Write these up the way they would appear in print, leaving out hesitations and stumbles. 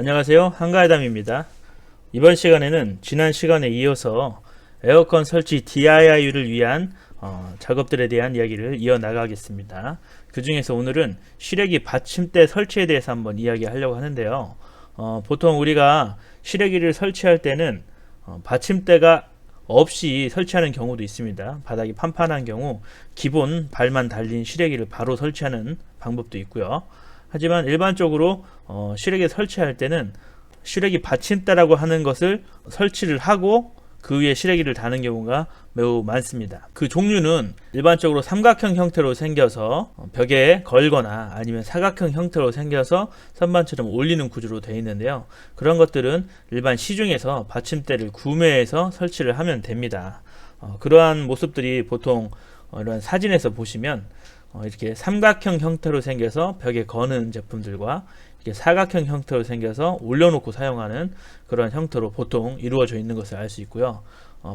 안녕하세요. 한가하담입니다. 이번 시간에는 지난 시간에 이어서 에어컨 설치 DIY를 위한 작업들에 대한 이야기를 이어나가겠습니다. 그 중에서 오늘은 실외기 받침대 설치에 대해서 한번 이야기하려고 하는데요. 보통 우리가 실외기를 설치할 때는 받침대가 없이 설치하는 경우도 있습니다. 바닥이 판판한 경우 기본 발만 달린 실외기를 바로 설치하는 방법도 있고요. 하지만 일반적으로 실외기 설치할 때는 실외기 받침대라고 하는 것을 설치를 하고 그 위에 실외기를 다는 경우가 매우 많습니다. 그 종류는 일반적으로 삼각형 형태로 생겨서 벽에 걸거나 아니면 사각형 형태로 생겨서 선반처럼 올리는 구조로 되어 있는데요. 그런 것들은 일반 시중에서 받침대를 구매해서 설치를 하면 됩니다. 그러한 모습들이 보통 이런 사진에서 보시면 이렇게 삼각형 형태로 생겨서 벽에 거는 제품들과 이렇게 사각형 형태로 생겨서 올려놓고 사용하는 그런 형태로 보통 이루어져 있는 것을 알 수 있고요.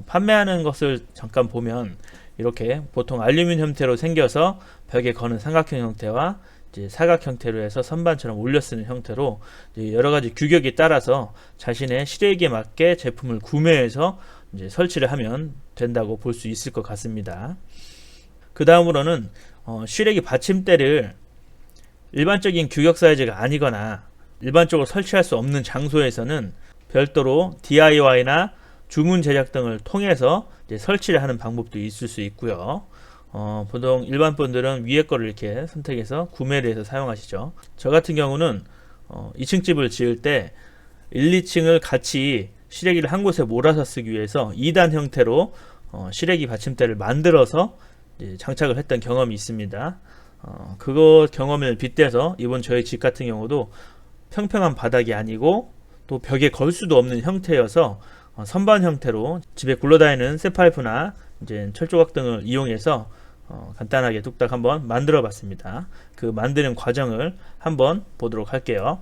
판매하는 것을 잠깐 보면 이렇게 보통 알루미늄 형태로 생겨서 벽에 거는 삼각형 형태와 이제 사각 형태로 해서 선반처럼 올려 쓰는 형태로 여러 가지 규격에 따라서 자신의 실외기에 맞게 제품을 구매해서 이제 설치를 하면 된다고 볼 수 있을 것 같습니다. 그 다음으로는 실외기 받침대를 일반적인 규격 사이즈가 아니거나 일반적으로 설치할 수 없는 장소에서는 별도로 DIY나 주문 제작 등을 통해서 이제 설치를 하는 방법도 있을 수 있고요. 보통 일반 분들은 위에 거를 이렇게 선택해서 구매를 해서 사용하시죠. 저 같은 경우는 2층 집을 지을 때 1, 2층을 같이 실외기를 한 곳에 몰아서 쓰기 위해서 2단 형태로 실외기 받침대를 만들어서 장착을 했던 경험이 있습니다. 그거 경험을 빗대서 이번 저희 집 같은 경우도 평평한 바닥이 아니고 또 벽에 걸 수도 없는 형태여서 선반 형태로 집에 굴러다니는 쇠파이프나 이제 철조각 등을 이용해서 간단하게 뚝딱 한번 만들어 봤습니다. 그 만드는 과정을 한번 보도록 할게요.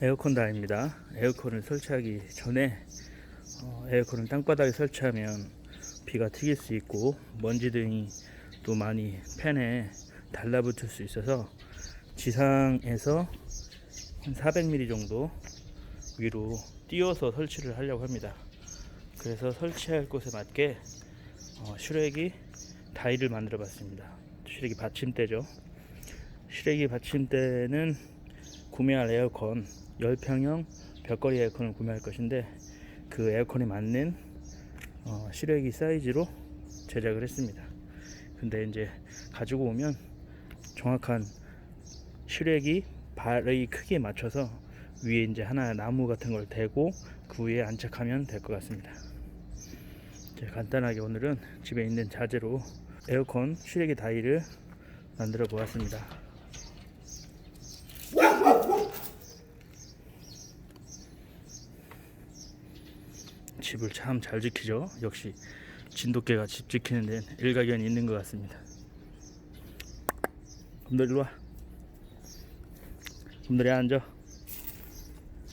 에어컨 다입니다. 에어컨을 설치하기 전에 에어컨을 땅바닥에 설치하면 비가 튀길 수 있고 먼지 등이 또 많이 팬에 달라붙을 수 있어서 지상에서 한 400mm 정도 위로 띄워서 설치를 하려고 합니다. 그래서 설치할 곳에 맞게 슈렉이 다이를 만들어 봤습니다. 슈렉이 받침대죠. 슈렉이 받침대는 구매할 에어컨 10평형 벽걸이 에어컨을 구매할 것인데 그 에어컨에 맞는 슈렉이 사이즈로 제작을 했습니다. 근데 이제 가지고 오면 정확한 슈렉이 발의 크기에 맞춰서 위에 이제 하나 나무 같은 걸 대고 그 위에 안착하면 될 것 같습니다. 간단하게 오늘은 집에 있는 자재로 에어컨 슈렉이 다이를 만들어 보았습니다. 집을 참 잘 지키죠. 역시 진돗개가 집 지키는 데는 일가견이 있는 것 같습니다. 곰돌이 일로와. 곰돌이 앉아.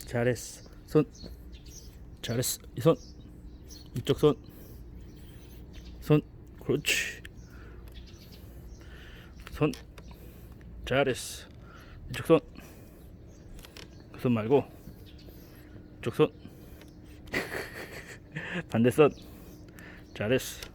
잘했어. 손. 잘했어. 이 손. 이쪽 손. 손. 그렇지. 손. 잘했어. 이쪽 손. 그 손 말고 이쪽 손. 반대손. 잘했어.